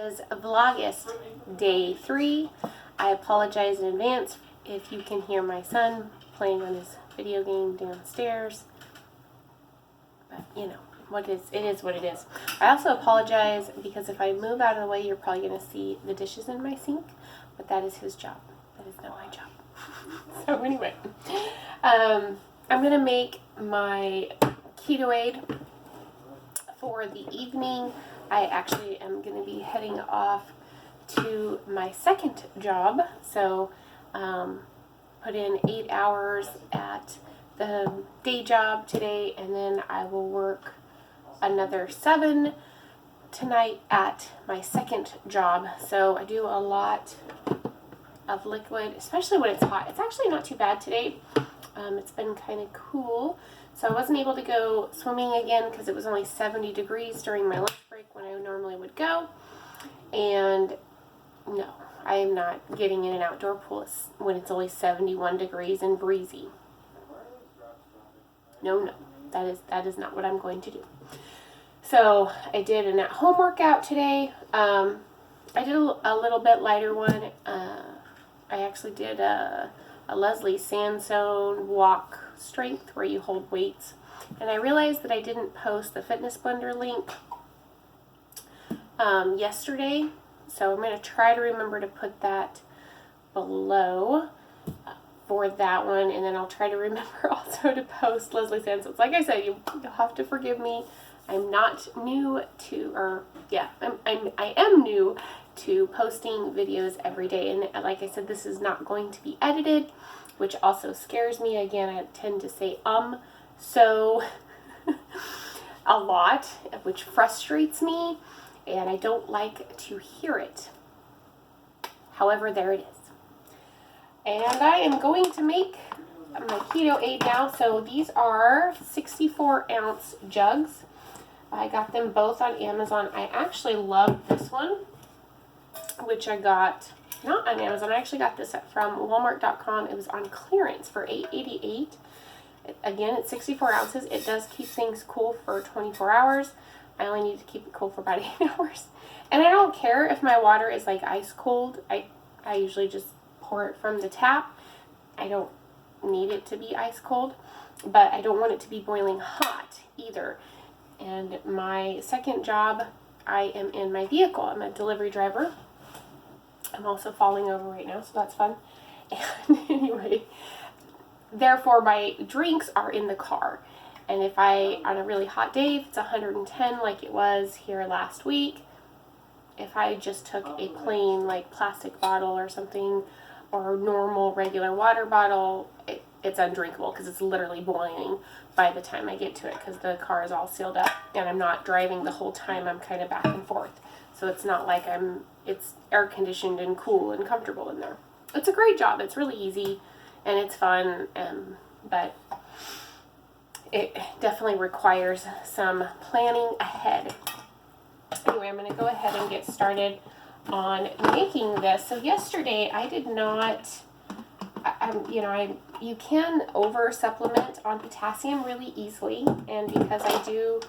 is Vlogust day 3. I apologize in advance if you can hear my son playing on his video game downstairs. But you know, it is what it is. I also apologize because if I move out of the way, you're probably going to see the dishes in my sink, but that is his job. That is not my job. So anyway, I'm going to make my keto aid for the evening. I actually am going to be heading off to my second job. So put in 8 hours at the day job today, and then I will work another 7 tonight at my second job. So I do a lot of liquid, especially when it's hot. It's actually not too bad today. It's been kind of cool. So I wasn't able to go swimming again because it was only 70 degrees during my lunch break when I normally would go. And no, I am not getting in an outdoor pool when it's only 71 degrees and breezy. No, that is not what I'm going to do. So I did an at-home workout today. I did a little bit lighter one. I actually did a Leslie Sansone walk strength where you hold weights. And I realized that I didn't post the Fitness Blender link yesterday. So I'm going to try to remember to put that below for that one. And then I'll try to remember also to post Leslie Sansone's. Like I said, you'll have to forgive me. I'm not new to, I am new to posting videos every day. And like I said, this is not going to be edited, which also scares me. Again, I tend to say so a lot, which frustrates me, and I don't like to hear it. However, there it is. And I am going to make my keto aid now. So these are 64-ounce jugs. I got them both on Amazon. I actually love this one, which I got not on Amazon. I actually got this from Walmart.com. It was on clearance for $8.88. Again, it's 64 ounces. It does keep things cool for 24 hours. I only need to keep it cool for about 8 hours. And I don't care if my water is like ice cold. I usually just pour it from the tap. I don't need it to be ice cold, but I don't want it to be boiling hot either. And my second job, I am in my vehicle. I'm a delivery driver. I'm also falling over right now, so that's fun. And anyway, therefore my drinks are in the car. And if on a really hot day, if it's 110 like it was here last week, if I just took a plain like plastic bottle or something, or normal regular water bottle, it's undrinkable because it's literally boiling by the time I get to it because the car is all sealed up and I'm not driving the whole time. I'm kind of back and forth. So it's not like it's air conditioned and cool and comfortable in there. It's a great job. It's really easy and it's fun, but it definitely requires some planning ahead. Anyway, I'm going to go ahead and get started on making this. So yesterday I did not, you can over supplement on potassium really easily, and because I do,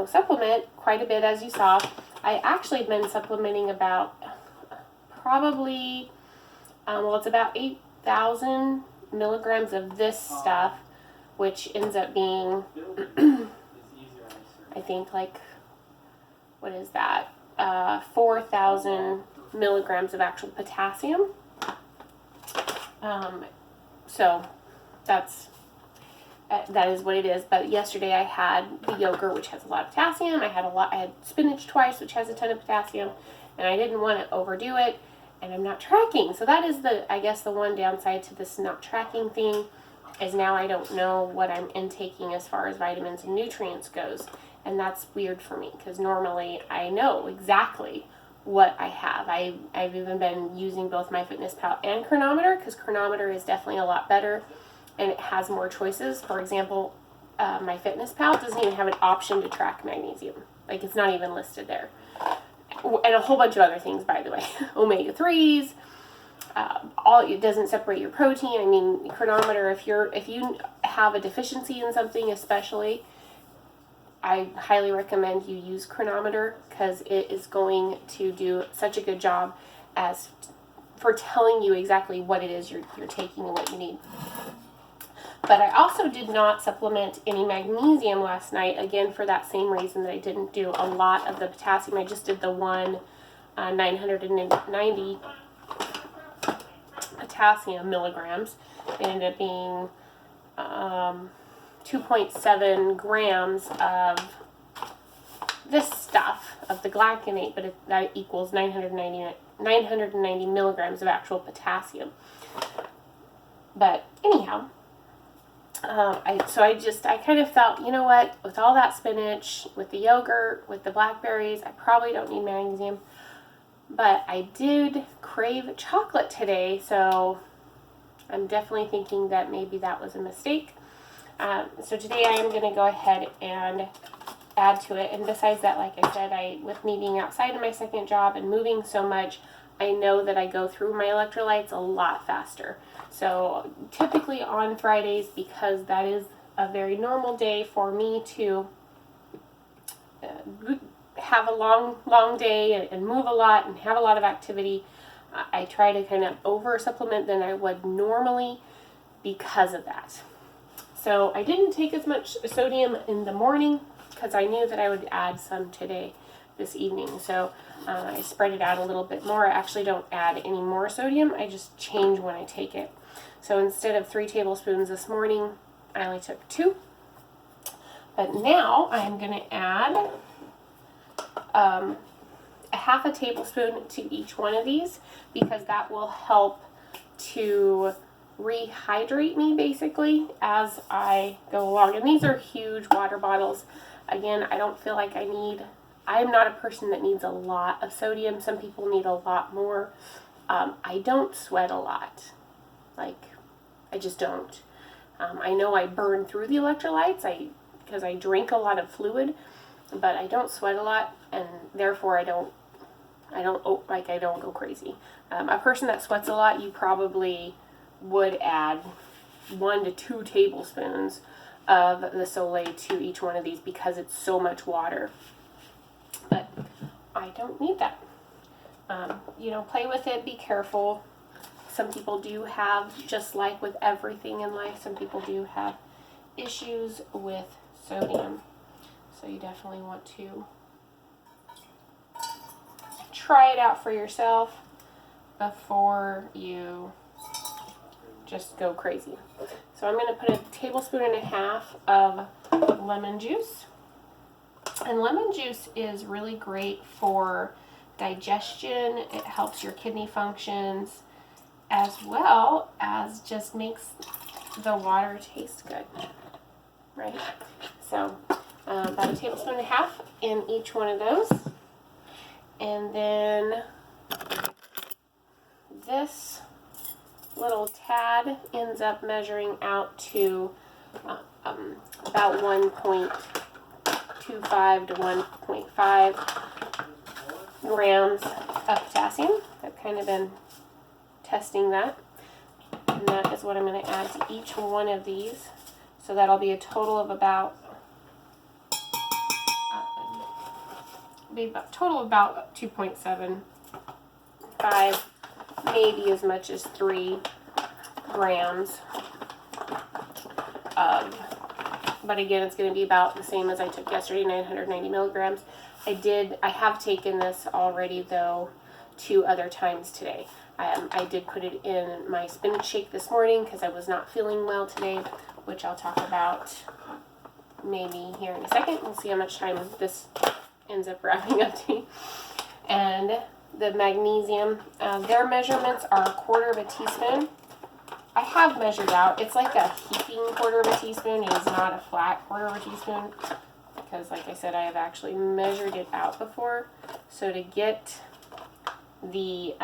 supplement quite a bit, as you saw, I actually have been supplementing about probably, it's about 8,000 milligrams of this stuff, which ends up being, I think like, what is that? 4,000 milligrams of actual potassium. So that is what it is. But yesterday I had the yogurt, which has a lot of potassium. I had spinach twice, which has a ton of potassium, and I didn't want to overdo it. And I'm not tracking, so that is I guess the one downside to this not tracking thing is now I don't know what I'm intaking as far as vitamins and nutrients goes. And that's weird for me because normally I know exactly what I have. I've even been using both MyFitnessPal and Chronometer because Chronometer is definitely a lot better and it has more choices. For example, MyFitnessPal doesn't even have an option to track magnesium. Like, it's not even listed there. And a whole bunch of other things, by the way. Omega-3s. It doesn't separate your protein. I mean, Chronometer, if you have a deficiency in something especially, I highly recommend you use Chronometer because it is going to do such a good job as for telling you exactly what it is you're taking and what you need. But I also did not supplement any magnesium last night, again for that same reason that I didn't do a lot of the potassium. I just did the one 990 potassium milligrams. It ended up being 2.7 grams of this stuff, of the glycinate, but that equals 990 milligrams of actual potassium. But anyhow, I kind of felt, you know what, with all that spinach, with the yogurt, with the blackberries, I probably don't need magnesium. But I did crave chocolate today, so I'm definitely thinking that maybe that was a mistake. So today I am going to go ahead and add to it. And besides that, like I said, with me being outside of my second job and moving so much, I know that I go through my electrolytes a lot faster. So typically on Fridays, because that is a very normal day for me to have a long day and move a lot and have a lot of activity, I try to kind of over supplement than I would normally because of that. So I didn't take as much sodium in the morning because I knew that I would add some this evening. So I spread it out a little bit more. I actually don't add any more sodium. I just change when I take it. So instead of 3 tablespoons this morning, I only took 2. But now I'm going to add a half a tablespoon to each one of these because that will help to rehydrate me basically as I go along. And these are huge water bottles. Again, I don't feel like I'm not a person that needs a lot of sodium. Some people need a lot more. I don't sweat a lot. I just don't. I know I burn through the electrolytes because I drink a lot of fluid, but I don't sweat a lot, and therefore I don't go crazy. A person that sweats a lot, you probably would add 1 to 2 tablespoons of the Soleil to each one of these because it's so much water. But I don't need that. Play with it, be careful. Some people do have, just like with everything in life, some people do have issues with sodium. So you definitely want to try it out for yourself before you just go crazy. So I'm going to put 1.5 tablespoons of lemon juice. And lemon juice is really great for digestion. It helps your kidney functions as well as just makes the water taste good, right? So about 1.5 tablespoons in each one of those. And then this little tad ends up measuring out to about 1.25 to 1.5 grams of potassium. I've kind of been testing that. And that is what I'm going to add to each one of these. So that'll be a total of about 2.75, maybe as much as 3 grams of, but again, it's going to be about the same as I took yesterday, 990 milligrams. I have taken this already, though, 2 other times today. I did put it in my spinach shake this morning because I was not feeling well today, which I'll talk about maybe here in a second. We'll see how much time this ends up wrapping up to me. And the magnesium, their measurements are 1/4 teaspoon. I have measured out. It's like a heaping 1/4 teaspoon. It is not a flat 1/4 teaspoon because, like I said, I have actually measured it out before. So to get the,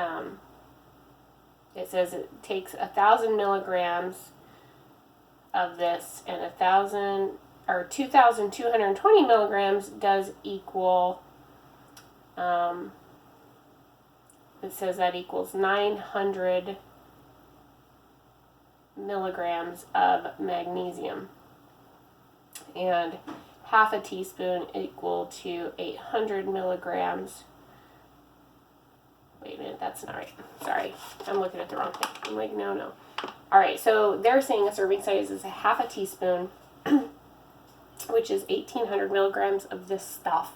it says it takes 1,000 milligrams of this, and 2,220 milligrams does equal, it says that equals 900 milligrams of magnesium. And half a teaspoon equal to 800 milligrams. Wait a minute, that's not right. Sorry, I'm looking at the wrong thing. I'm like, no. All right, so they're saying a serving size is a half a teaspoon, which is 1,800 milligrams of this stuff,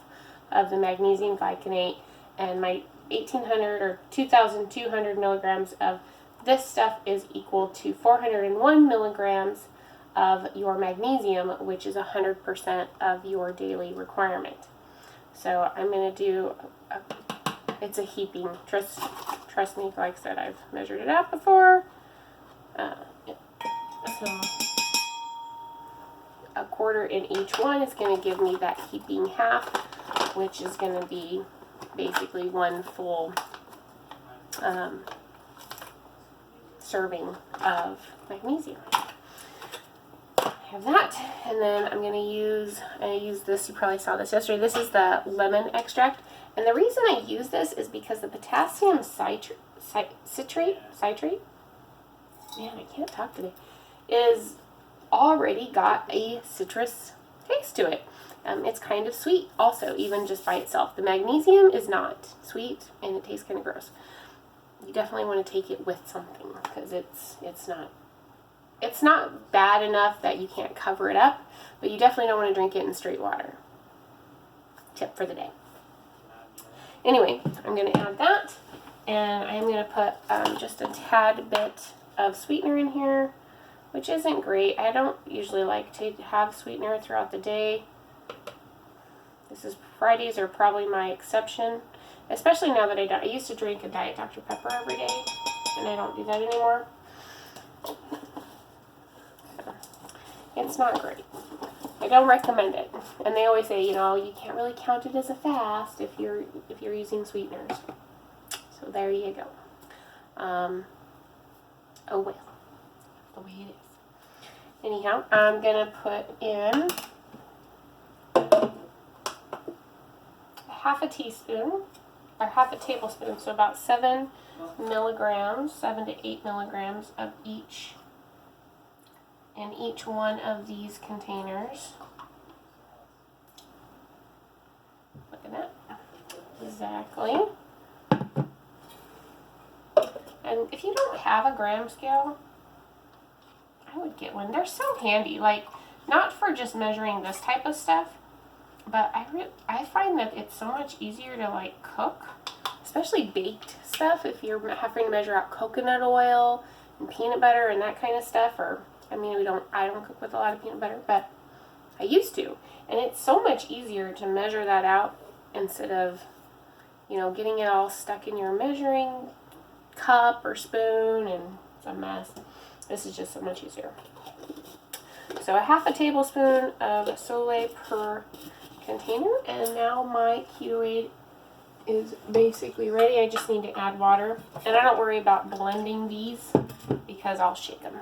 of the magnesium vicunate, and my 1,800 or 2,200 milligrams of this stuff is equal to 401 milligrams of your magnesium, which is 100% of your daily requirement. So I'm going to do, it's a heaping, trust me, like I said, I've measured it out before. So a quarter in each one is going to give me that heaping half, which is going to be basically one full serving of magnesium. I have that, and then I'm going to use this, you probably saw this yesterday, this is the lemon extract, and the reason I use this is because the potassium citrate, man, I can't talk today, is already got a citrus taste to it. It's kind of sweet also, even just by itself. The magnesium is not sweet, and it tastes kind of gross. You definitely want to take it with something, because it's not bad enough that you can't cover it up, but you definitely don't want to drink it in straight water. Tip for the day. Anyway, I'm going to add that, and I'm going to put just a tad bit of sweetener in here, which isn't great. I don't usually like to have sweetener throughout the day. Fridays are probably my exception, especially now that I used to drink a Diet Dr. Pepper every day, and I don't do that anymore. So, it's not great. I don't recommend it. And they always say, you know, you can't really count it as a fast if you're using sweeteners. So there you go. Oh well, the way it is. Anyhow, I'm gonna put in half a teaspoon, or half a tablespoon, so about 7 to 8 milligrams of each in each one of these containers. Look at that. Exactly. And if you don't have a gram scale, I would get one. They're so handy, like, not for just measuring this type of stuff, but I find that it's so much easier to, like, cook, especially baked stuff, if you're having to measure out coconut oil and peanut butter and that kind of stuff. Or, I mean, I don't cook with a lot of peanut butter, but I used to, and it's so much easier to measure that out instead of, you know, getting it all stuck in your measuring cup or spoon, and it's a mess. This is just so much easier. So a half a tablespoon of Soleil per container, and now my Keto-Aid is basically ready. I just need to add water, and I don't worry about blending these because I'll shake them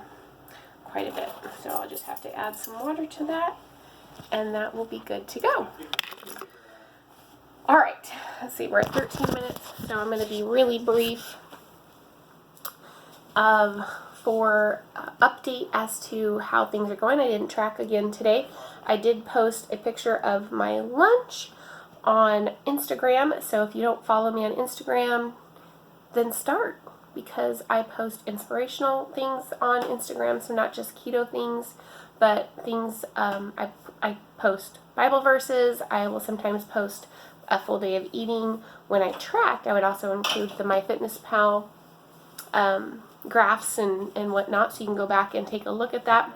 quite a bit. So I'll just have to add some water to that, and that will be good to go. All right, let's see, we're at 13 minutes, so I'm going to be really brief for update as to how things are going. I didn't track again today. I did post a picture of my lunch on Instagram, so if you don't follow me on Instagram, then start, because I post inspirational things on Instagram, so not just keto things, but things, I post Bible verses. I will sometimes post a full day of eating. When I tracked, I would also include the MyFitnessPal graphs and whatnot, so you can go back and take a look at that,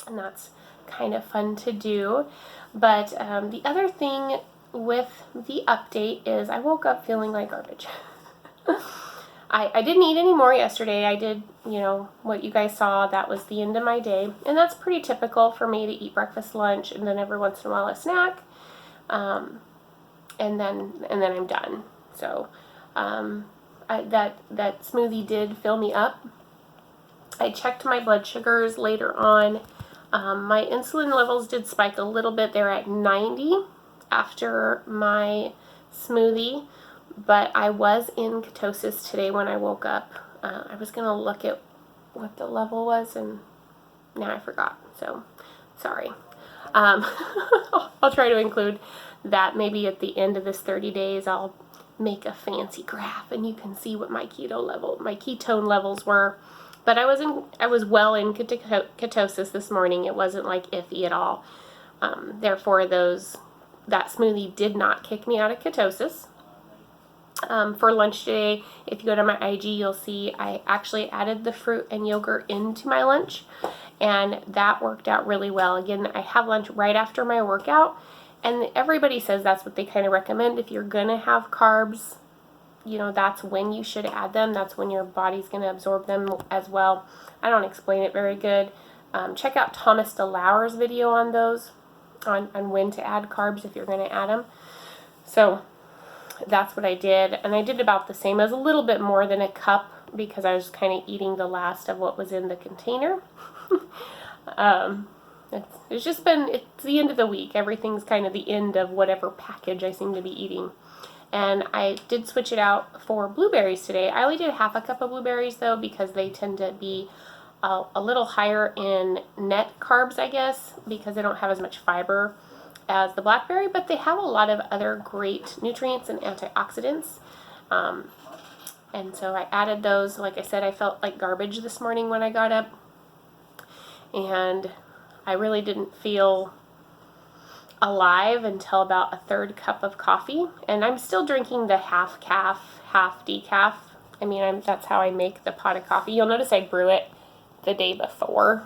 and that's kind of fun to do. But the other thing with the update is I woke up feeling like garbage. I didn't eat any more yesterday. I did, you know, what you guys saw. That was the end of my day, and that's pretty typical for me to eat breakfast, lunch, and then every once in a while a snack, and then I'm done. So that smoothie did fill me up. I checked my blood sugars later on. My insulin levels did spike a little bit. They're at 90 after my smoothie, but I was in ketosis today when I woke up. I was going to look at what the level was, and now I forgot, so sorry. I'll try to include that maybe at the end of this 30 days. I'll make a fancy graph and you can see what my ketone levels were. But I was well in ketosis this morning. It wasn't like iffy at all. Therefore, that smoothie did not kick me out of ketosis. For lunch today, if you go to my IG, you'll see I actually added the fruit and yogurt into my lunch, and that worked out really well. Again, I have lunch right after my workout, and everybody says that's what they kind of recommend. If you're going to have carbs, you know, that's when you should add them. That's when your body's going to absorb them as well. I don't explain it very good. Check out Thomas DeLauer's video on those, on when to add carbs if you're going to add them. So that's what I did, and I did about the same, as a little bit more than a cup because I was kind of eating the last of what was in the container. It's the end of the week. Everything's kind of the end of whatever package I seem to be eating. And I did switch it out for blueberries today. I only did half a cup of blueberries though, because they tend to be a little higher in net carbs, I guess, because they don't have as much fiber as the blackberry, but they have a lot of other great nutrients and antioxidants. And so I added those. Like I said, I felt like garbage this morning when I got up, and I really didn't feel alive until about a third cup of coffee. And I'm still drinking the half calf, half decaf. I mean, that's how I make the pot of coffee. You'll notice I brew it the day before